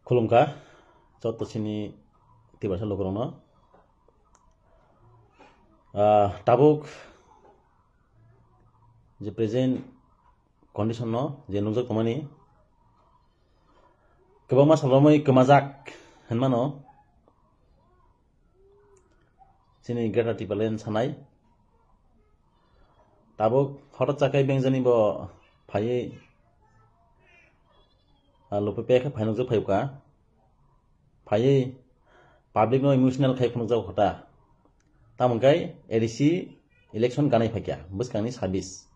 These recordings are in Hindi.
Kulungka, contoh sini tiba sa lokrono. Tabuk je present condition no je nujak tomani kebama salomai kemazak henmano sini greta tipalen sanai tabuk horat cakai bengjani bo phai lope pek phai nujak phaiuka phai public no emotional khai phunujak hota tamungkai edisi election ganai phakya buskangni service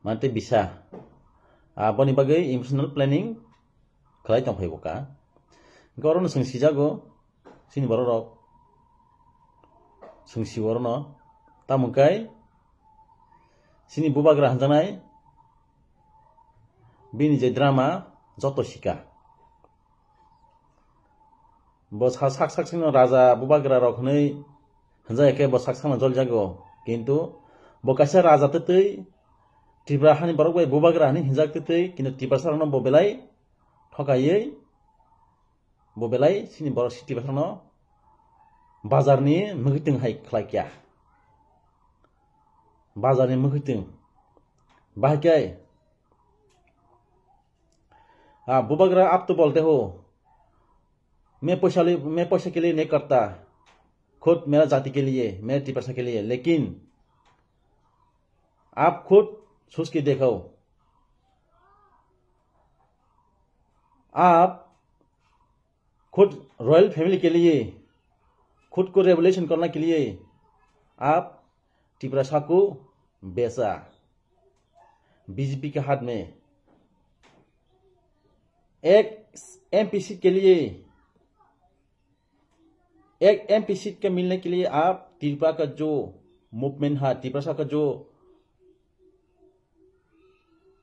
mante bisa boni bagai emotional planning khlai tong phaiboka goron sungsi jago sini borok sungsi borno tamungkai sini bubagra hanjanai bini je drama joto shika bo sak sino raja bubagra rok hnei hanjai ke bo sak sama jol jago kintu bo kaisa raja tetei Tibra hani borok bai bubagra hani hinjak tetei kintu tibra sarno bo belai thokaiye bo belai sini borok tibra sarno bazar ni mugiting hai khlaikya bazar ni mugiting bahkai Bubagra आप तो बोलते हो मैं पैसा के लिए नहीं करता खुद मेरा जाति के लिए मेरे टिपरसा के लिए लेकिन आप खुद सोच के देखो आप खुद रॉयल फैमिली के लिए खुद को रेवोल्यूशन करने के लिए आप टिपरसा को बेचा बीजेपी के हाथ में एक एमपी सीट के लिए एक एमपी सीट के मिलने के लिए आप त्रिपुरा का जो मूवमेंट है त्रिपुरा का जो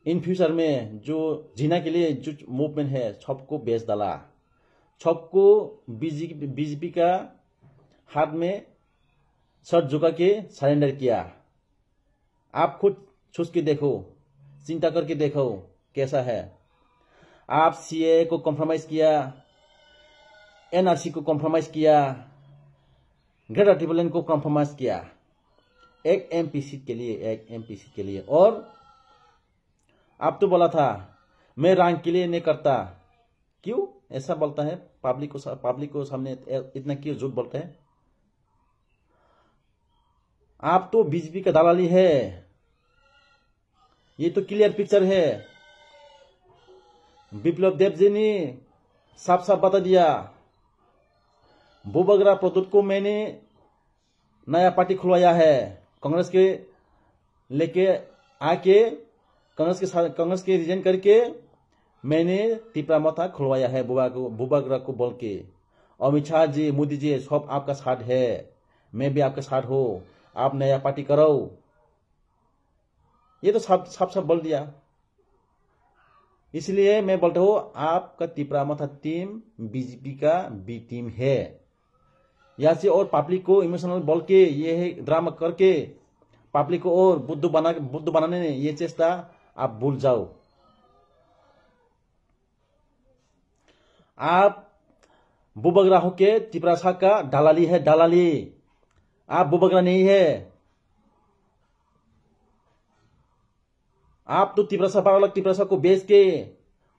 इन फ्यूचर में जो जीना के लिए जो मूवमेंट है सबको बेच डाला सबको बीजेपी का हाथ में सर झुका के सरेंडर किया आप खुद सोच के देखो चिंता करके देखो कैसा है आप सीए को कॉम्प्रोमाइज किया एनआरसी को कॉम्प्रोमाइज किया ग्रेटर ट्रिब्यूनल को कॉम्प्रोमाइज किया एक एमपी सीट के लिए और आप तो बोला था मैं रैंक के लिए नहीं करता क्यों ऐसा बोलता है पब्लिक को सामने इतना क्यों झूठ बोलते हैं आप तो बीजेपी का दलाली है ये तो क्लियर पिक्चर है विप्लव देव जी ने साफ साफ बता दिया बुबागरा प्रदूत को मैंने नया पार्टी खुलवाया है कांग्रेस के लेके आके कांग्रेस के रिजाइन करके मैंने तिपरा मथा खुलवाया है बुबागरा को बोल के अमित शाह जी मोदी जी सब आपका साथ है मैं भी आपका साथ हूं आप नया पार्टी करो ये तो साफ साफ बोल दिया इसलिए मैं बोलता हूँ आपका तिपरा मथा टीम बीजेपी का बी टीम है यहाँ से और पब्लिक को इमोशनल बोल के ये है ड्रामा करके पब्लिक को और बुद्धू बनाने ने ये चेष्टा आप भूल जाओ आप बुबागरा होके तिपरासा का दलाली है दलाली आप बुबागरा नहीं है आप तो तिपरासा को बेच के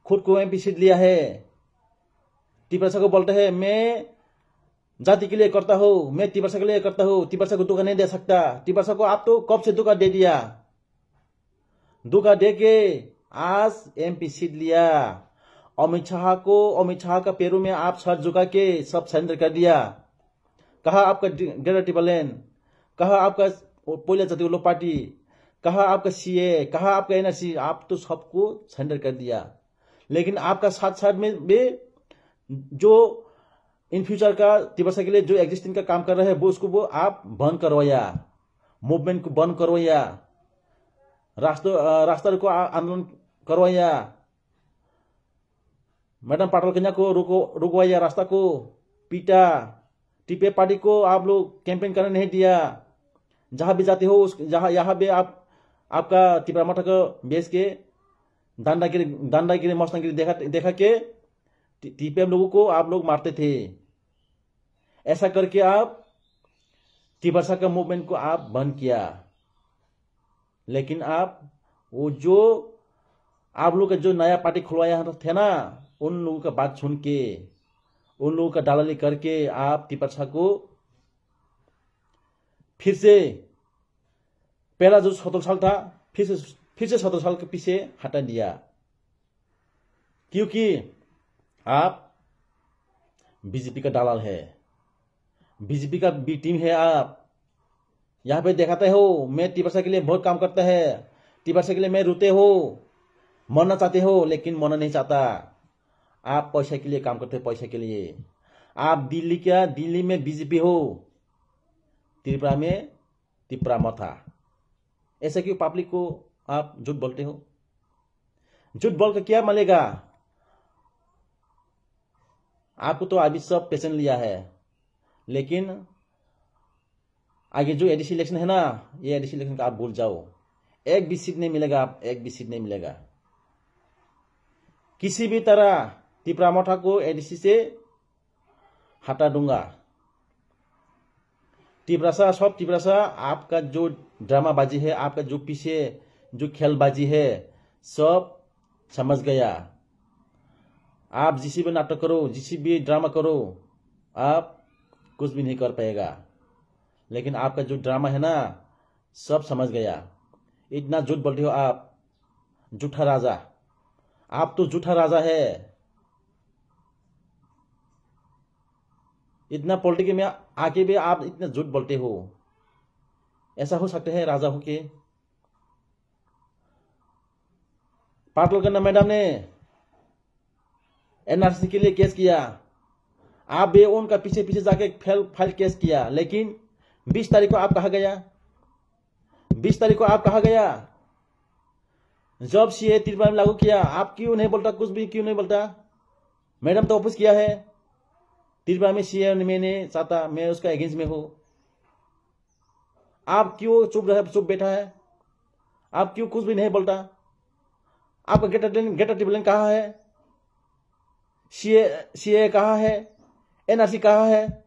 खुद को एमपी सीट लिया है तिपरासा को बोलते हैं मैं जाति के लिए करता हूं मैं तिपरासा के लिए करता हूं तिपरासा को धोखा नहीं दे सकता तिपरासा को आप तो कब से धोखा दे दिया धोखा दे के आज एमपी सीट लिया अमित शाह का पैरों में आप सर झुका के सब सरेंडर कर दिया कहा आपका ग्रेटर ट्रिब्यूनल कहा आपका पहले जाति लोग पार्टी कहा आपका सीए कहा आपका एनआरसी आप तो सबको सरेंडर कर दिया लेकिन आपका साथ में भी जो इन फ्यूचर का तिपरासा के लिए जो एग्जिस्टिंग का काम कर रहे हैं वो उसको वो आप बंद करवाया मूवमेंट को बंद करवाया रास्ता को आंदोलन करवाया मैडम पाटल कन्या को रुकवाया रास्ता को पीटा टीपे पार्टी को आप लोग कैंपेन करने नहीं दिया जहां भी जाते हो यहाँ भी आपका तिपरा मठा को बेच के दांडागिरी मस्तागिरी देखा के टीपीएम लोगों को आप लोग मारते थे। ऐसा करके आप तिपरसा का मूवमेंट को आप बंद किया। लेकिन आप वो जो आप लोग का जो नया पार्टी खुलवाया थे ना, उन लोगों का बात सुन के, उन लोगों का दालाली करके आप तिपरसा को फिर से पहला जो 17 साल था फिर से 17 साल के पीछे हटा दिया। क्योंकि आप बीजेपी का दालाल है, बीजेपी का बी टीम है। आप यहाँ पे दिखाते हो मैं तिपरसा के लिए बहुत काम करता है, तिपरसा के लिए मैं रोते हो, मरना चाहते हो, लेकिन मरना नहीं चाहता। आप पैसा के लिए काम करते हो, पैसा के लिए। आप दिल्ली में बीजेपी हो, त्रिपुरा में त्रिपुरा मत था। ऐसा क्यों पब्लिक को आप झूठ बोलते हो? झूठ बोल कर क्या मिलेगा? आपको तो अभी सब पेशेंट लिया है, लेकिन आगे जो एडीसी इलेक्शन है ना, ये एडीसी इलेक्शन का आप भूल जाओ। एक भी सीट नहीं मिलेगा, आप एक भी सीट नहीं मिलेगा। किसी भी तरह त्रिपुरा मोठा को एडीसी से हटा दूंगा। तिपरसा आपका जो ड्रामाबाजी है, आपका जो पीछे जो खेलबाजी है, सब समझ गया। आप जिसी भी नाटक करो, जिसी भी ड्रामा करो, आप कुछ भी नहीं कर पाएगा। लेकिन आपका जो ड्रामा है ना, सब समझ गया। इतना झूठ बोलते हो आप, झूठा राजा। आप तो झूठा राजा है। इतना पॉलिटिक्स में आके भी आप इतना झूठ बोलते हो। ऐसा हो सकता है राजा हो के? पाटलकन्ना मैडम ने एनआरसी के लिए केस किया, आप भी उनका पीछे पीछे जाके फाइल केस किया। लेकिन 20 तारीख को आप कहा गया? 20 तारीख को आप कहा गया? जब सीए त्रिपुरा में लागू किया, आप क्यों नहीं बोलता? कुछ भी क्यों नहीं बोलता? मैडम तो ऑफिस किया है त्रिपुरा में सीए, मैंने चाहता, मैं उसका अगेंस्ट में हूं। आप क्यों चुप बैठा है? आप क्यों कुछ भी नहीं बोलता? आपका गेटर टिबलन कहाँ है? सीए कहाँ है? एनआरसी कहाँ है?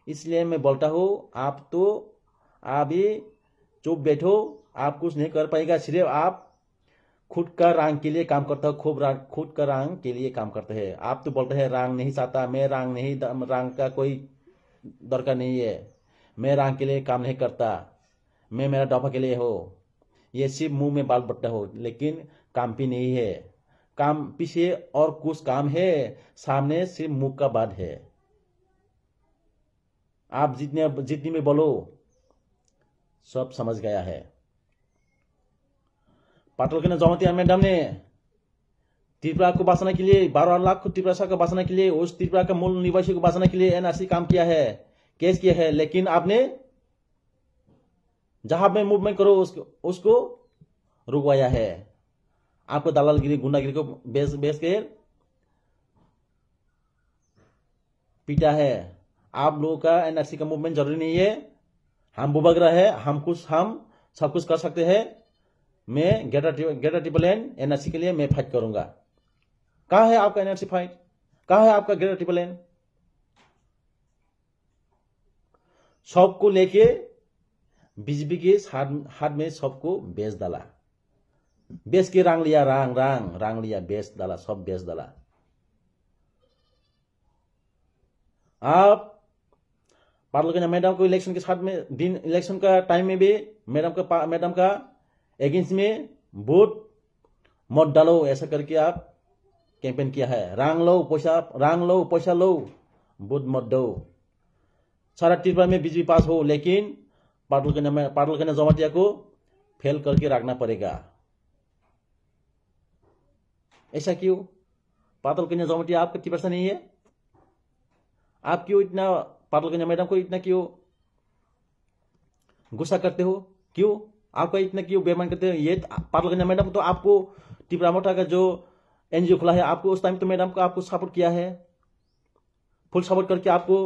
इसलिए मैं बोलता हूं, आप तो अभी चुप बैठो, आप कुछ नहीं कर पाएगा। सिर्फ आप खुद का रंग के लिए काम करता हो, खुद का रंग के लिए काम करते हैं। आप तो बोलते हैं रंग नहीं चाहता, मैं रंग का कोई दरकार नहीं है, मैं रंग के लिए काम नहीं करता, मैं मेरा दफा के लिए हो। ये सिर्फ मुंह में बाल बट्टा हो, लेकिन काम भी नहीं है। काम पीछे और कुछ काम है, सामने सिर्फ मुंह का बात है। आप जितनी में बोलो, सब समझ गया है। पाटलकन्ना जमातिया मैडम ने त्रिपुरा को बचाने के लिए, 12 लाख त्रिपुरा को बचाने के लिए, उस त्रिपुरा का मूल निवासी को बचाने के लिए एनआरसी काम किया है, केस किया है। लेकिन आपने जहां में मूवमेंट करो उसको रुकवाया है। आपको दलालगिरी, गुंडागिरी को बेच के पीटा है। आप लोगों का एनआरसी का मूवमेंट जरूरी नहीं है। हम बुबगरा है, हम सब कुछ कर सकते हैं। मैं गेटर ट्रिपल एन एनआरसी के लिए मैं फाइट करूंगा। कहां है आपका एनआरसी फाइट? कहां है आपका गेटर ट्रिपल एन? सबको लेके बीजेपी के हाथ में सबको बेच डाला, बेच के रंग लिया, रंग लिया, बेच डाला, सब बेच डाला। आप पाटलकन्ना मैडम को इलेक्शन के साथ में, दिन इलेक्शन का टाइम में भी मैडम का अगेंस्ट में वोट मत डालो, ऐसा करके आप कैंपेन किया है। रंग लो पैसा लो, वोट मत दो। सारा त्रिपुरा में बीजेपी पास हो, लेकिन पाटलकन्ना जमातिया को फेल करके रखना पड़ेगा। ऐसा क्यों? पाटलकन्ना जमातिया आपका त्रिपुरा नहीं है? आप क्यों इतना पाटलकन्ना मैडम को इतना क्यों गुस्सा करते हो? क्यों आपका इतना क्यों बेईमान करते हो? ये पाटलकन्ना मैडम तो आपको त्रिपुरा मोठा का जो एनजीओ खुला है, आपको उस टाइम तो मैडम को आपको सपोर्ट किया है, फुल सपोर्ट करके आपको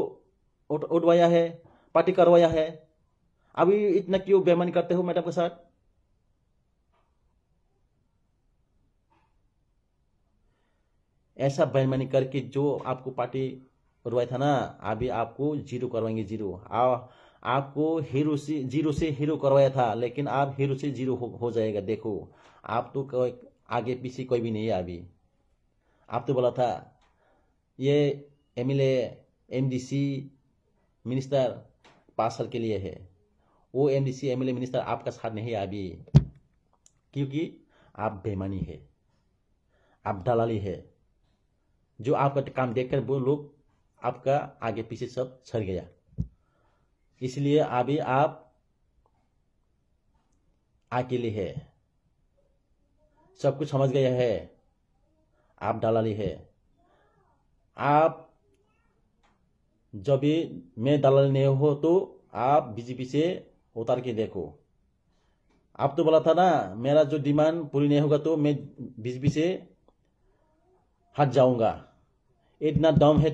उठवाया है, पार्टी करवाया है। अभी इतना क्यों बेईमानी करते हो मैडम के साथ? ऐसा बेईमानी करके जो आपको पार्टी करवाया था ना, अभी आपको जीरो करवाएंगे, जीरो। आपको हीरो से जीरो से हीरो करवाया था, लेकिन आप हीरो से जीरो हो जाएगा। देखो, आप तो आगे पीछे कोई भी नहीं है अभी। आप तो बोला था ये एमएलए एमडीसी मिनिस्टर 5 साल के लिए है। वो एमडीसी एमएलए मिनिस्टर आपका साथ नहीं है अभी, क्योंकि आप बेईमानी है, आप दलाली है। जो आपका काम देखकर वो लोग आपका आगे पीछे सब सर गया। इसलिए अभी आप अकेले है, सब कुछ समझ गया है, आप दलाली है। आप जब भी मैं दलाल नहीं हो तो आप बीजेपी से उतार के देखो। आप तो बोला था ना, मेरा जो डिमांड पूरी नहीं होगा तो मैं बीजेपी से हट जाऊंगा। इतना दम है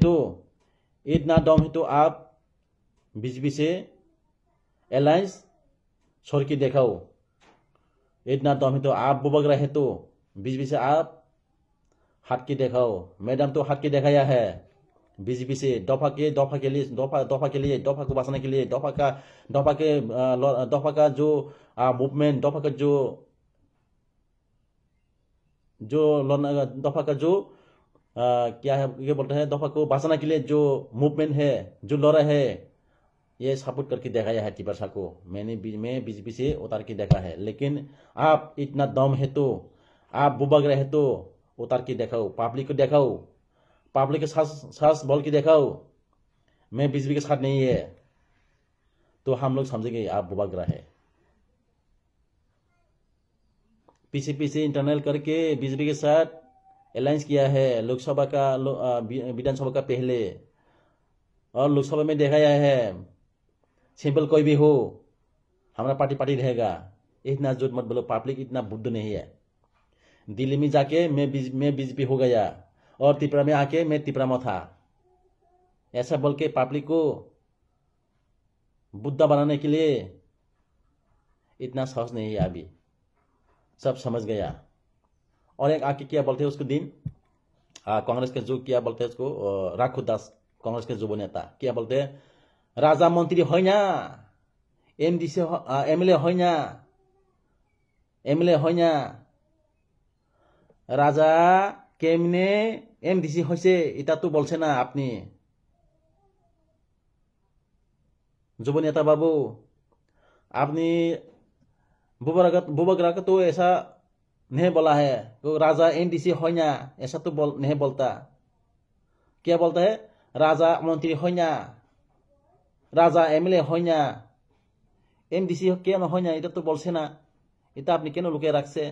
तो आप बीजेपी से अलायंस छोड़ के दिखाओ। इतना दम है तो आप बुबक रहे तो बीजेपी से आप हट के दिखाओ। मैडम तो हट के दिखाया है बीजेपी से, दफा के लिए दफा को बचाने के लिए, दफा का जो मूवमेंट, दफा का दफा का जो क्या है, ये बोलते हैं, दफा को बचाने के लिए जो मूवमेंट है, जो लड़ा है, ये सपोर्ट करके दिखाया है टिपरसा को। मैं बीजेपी से उतार के देखा है। लेकिन आप इतना दम है तो, आप बुबक रहे तो उतार के दिखाओ, पब्लिक को दिखाओ, पब्लिक के साथ बोल के दिखाओ मैं बीजेपी के साथ नहीं है, तो हम लोग समझेंगे आप बुबक रहा है। पीछे इंटरनल करके बीजेपी के साथ अलायंस किया है, लोकसभा का विधानसभा का पहले, और लोकसभा में दिखाया है सिंपल कोई भी हो हमारा पार्टी रहेगा। इतना झूठ मत बोलो, पब्लिक इतना बुद्ध नहीं है। दिल्ली में जाके मैं बीजेपी हो गया और त्रिपुरा में आके मैं त्रिपुरा में था, ऐसा बोल के पब्लिक को बुद्धा बनाने के लिए इतना साहस नहीं है अभी, सब समझ गया। और एक आके क्या बोलते हैं उसको दिन, कांग्रेस के जो क्या बोलते हैं उसको, राखू दास, कांग्रेस के जो नेता, क्या बोलते हैं, राजा मंत्री होइना, एमडीसी एमएलए होइना, राजा केमने एमडीसी হইছে এটা তো বলছে না আপনি। যুব नेता बाबू, आपने बुबकरा को तो ऐसा नहीं बोला है, तो राजा एमडीसी होइना ऐसा तो नहीं बोलता। क्या बोलता है, राजा मंत्री होइना, राजा एमएलए होइना, एमडीसी क्या होइना এটা तो बोलছে ना। এটা আপনি কেন লুকিয়ে রাখছে?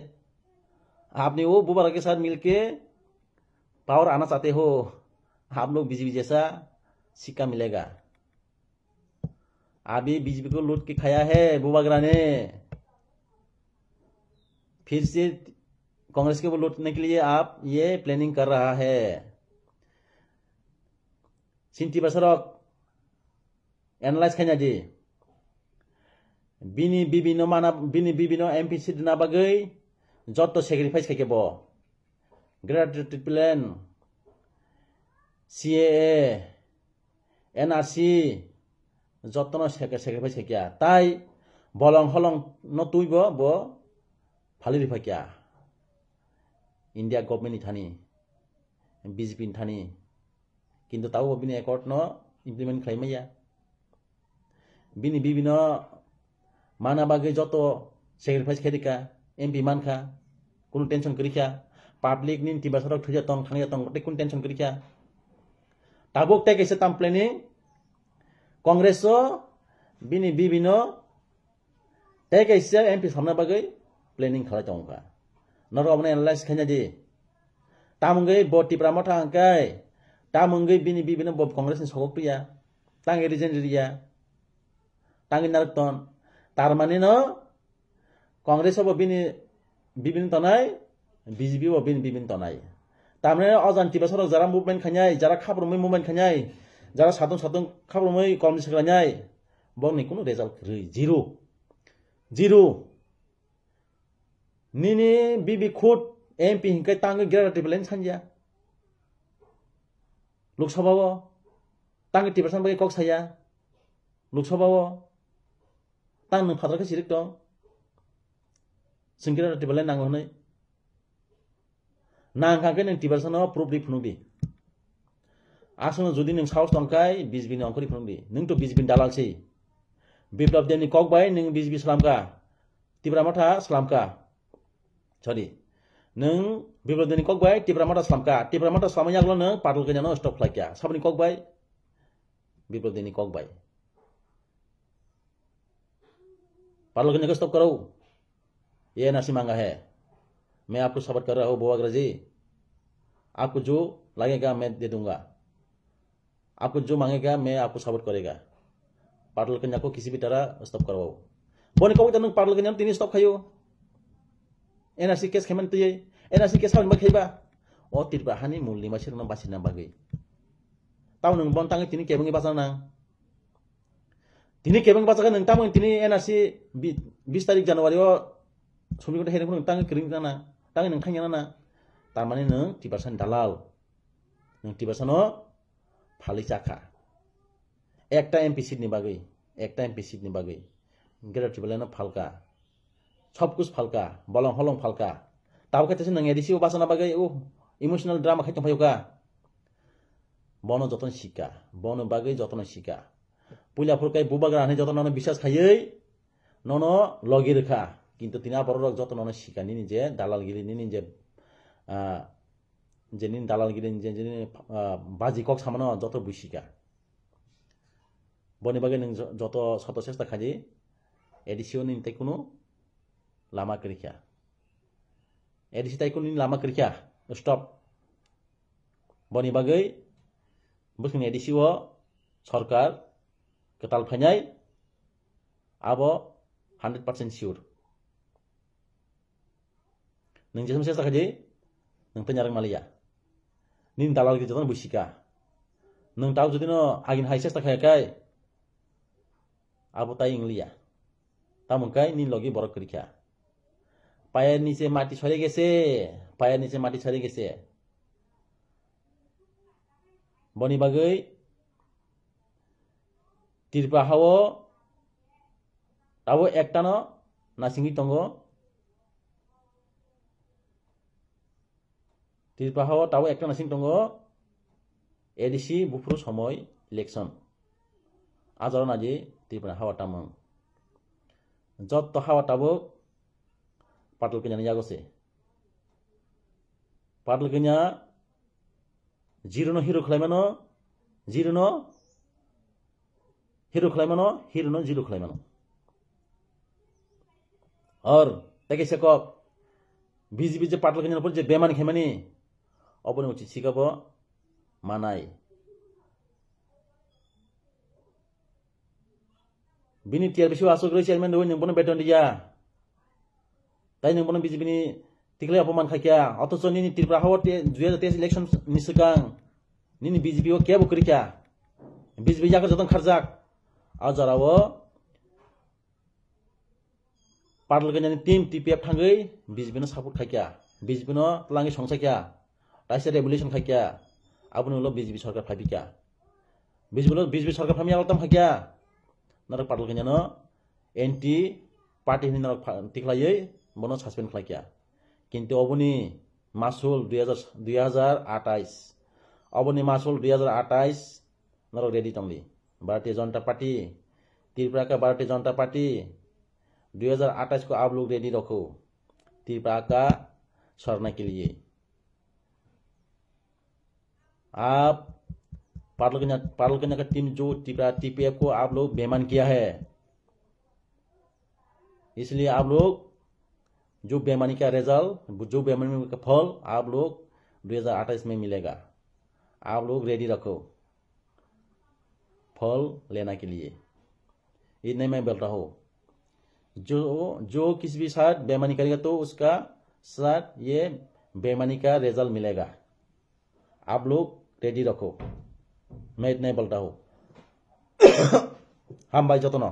आपने वो बुबकरा के साथ मिलके पावर आना चाहते हो, आप लोग बीजेपी जैसा सिक्का मिलेगा। अभी बीजेपी को लूट के खाया है बुबकरा ने, फिर से कांग्रेस को लूटने के लिए आप ये प्लानिंग कर रहा है। सिंटी बसरक एनालाइज खाना दी बिनी बिबिनो एमपी सीट ना बागै जत सेक्रिफाइस खाके बो ग्रेजुएटेड प्लान सीएए एनआरसी जतन सेक्रिफाइस खाकिया ताई बलं हलं न तुइबो बो फालि रिफाकिया इंडिया गवर्नमेंट थानी बीजेपी थानी किंतु ताऊ बिनि एकॉर्ड न इम्प्लीमेंट खाइमैया बिनि बिबिनो माना बागै जत सेक्रिफाइस खेदिका एमपी मानखा कुनु टेंशन करिखा पब्लिक नि तिबासरक थुजा तंग खांया तंग गटे कुनु टेंशन करिखा ताबुक टे कैसे ताम प्लानिंग कांग्रेस बिनि बिबिनो टे कैसे एमपी सामना बागै प्लानिंग खालाय तंगका नरो अपने एनालाइज खाइना दि तामंगै बटिप्रा मथा अंकाय तामंगै बिनि बिबिनो बब कांग्रेस नि सगक पिया तांगे रिजेंडरिया तांगे नारतन तारमाने न कांग्रेस अब बिबिन तनाय बीजेपी अब बिबिन तनाय तारमाने अजान तिबासरक जरा मुभमेंट खानाय जरा खाब्रमै मुभमेंट खानाय जरा सातुं खाब्रमै कमिउनिस्ट खानाय बंनि कुनु रिजल्ट जीरो निनी बिबि खुद एमपी हिंकै तांगे ग्रेजुएटेड प्लान सानजा लोकसभा तंग टिप्रसा बगे कक साया लोकसभा तंग नों फाद्रा सिरिक दं सिंगिरा टिबलाय नांगौ हनै नांखांखै नों टिप्रसा प्रुफ दि फुनुदि आसनो जुदि नों साहस दंखाय बिजेपि अंकरि फुनुदि नों तो बिजेपि दालालसै बिप्लब देवनि कक बाय नों बिजेपि सलामका टिप्रा माथा सलामका सरी नों बिप्लब देवनि कक बाय टिप्रा माथा सलामया नों पाटल कन्यानो स्टप खालायखा सबनि कक बाय बिप्लब देवनि कक बाय पाटल कन्या को स्टॉप करो ये एनआरसी मांगा है मैं आपको सपोर्ट कर रहा हूँ बोआग्रा जी आपको जो लगेगा मैं दे दूंगा आपको जो मांगेगा मैं आपको सपोर्ट करेगा पाटल कन्या को किसी भी तरह स्टॉप करवाओ बोने को तनु पाटल कन्या तिनी स्टॉप खायो NRC case Kheman तुये NRC case खावन बखैबा ओ तिरबा हानि मुलनि मासिरना बासिना बागै ताव नों बन तांगै तिनी केबंगै बासाना तिनी केबंग बासागा नों तामों तिनी एनआरसी 20 तारिख जानुवारि समी को हेरेंखौ नों तांगै क्रिं जाना तांगै नों खांयाना ना तारमाने नों टिबारसान दालाल नों टिबारसानो फालि चाखा एकटा एमपी सीट नि बागै गेरेट टिबलानो फालका सब कुछ फालका बलं हलं फालका ताव खायसे नों एडिसी बासना बागै ओ इमोशनल ड्रामा खायथं फायोका बनो जतन शिका बनो बागै जतन शिका पुलाफोरकाय बुबाग्रा हानै जतन বিশ্বাস खायै ननो लगी रेखा किन्तु तिना बररक जतन शिका नि जे दालालगिरि नि जे जेनिन दालालगिरि जे बाजी कक सामानो जत बुशिका बनि बागै नों जत सत चेष्टा खाजि एडिसिओ नि तैकुनो लामा करिखा एडिसि तैकुनो लामा करिखा स्टप बनि बागै बुखिन एडिसिओ सरकार केताल फाइनाय आबो 100% सियोर नों जेसम चेष्टा खाजि नों तैनारं मालिया निन दालाल गिरि जतन बुसिका नों ताव जुदिनो आगिन हाय चेष्टा खायाखाय आबो ताई इंलिया तामुंकाय निन लगी बरक करिखा पायर नीचे माटी छरे गेसे बनि बागै तिरपा हावो तावो एकटानो नासिंगि तंगो तिरपा हावो तावो एकटा नासिंग तंगो एडिसी बुफ्रु समय इलेक्शन आजर नाजी तिरपा हावा तामं जत हावा ताबो पाटल कन्या यागोसे पाटल कन्या जिरोनो हिरो खलायमानो जिरोनो हिरो खलायमानो हिरोनो जिरो खलायमानो और तके सेकक बीजेपी जे पाटल कन्या पर जे बेमान खेमानी अपने उचित सिकाबो मानाय बिनि टिआरपिसि आसग्रै चेयरमैन दो नोंबोनो बेतन दिया ताई नोंबोनो बीजेपी नि तिखले अपमान खायखा अथच निनि त्रिपुरा हाव 2023 इलेक्शन नि सिगां निनि बीजेपी ओ केबो करिखा बीजेपी जाकर जतन खरजाक आजारावो पाटल कन्या नि टीम टीपीएफ थांगै बीजेपी नो सपोर्ट खायखा बीजेपी नो लांगि संसायखा ताइसे रेवोल्यूशन खायखा आबुनो बीजेपी सरकार फाबिका बीजेपी सरकार फामिया अलतम खायखा नरक पाटल कन्या नो एंटी पार्टी नि नरक तिखलायै बनो सस्पेंड खायखा किन्तु अबनि मासुल 2028 अबनि मासुल 2028 नरक रेडी तंगली भारतीय जनता पार्टी त्रिपुरा का भारतीय जनता पार्टी 2028 को आप लोग रेडी रखो त्रिपुरा का सरना के लिए आप पाटल कन्या का टीम जो त्रिपुरा टीपीएफ को आप लोग बेमान किया है इसलिए आप लोग जो बेमानी का रिजल्ट जो बेमानी का फल आप लोग 2028 में मिलेगा आप लोग रेडी रखो फल लेना के लिए इतने मैं बोल रहा हूँ जो किसी भी साथ बेमानी करेगा तो उसका साथ ये बेमानी का रिजल्ट मिलेगा आप लोग रेडी रखो मैं इतना ही बोलता हूँ हम भाई जतन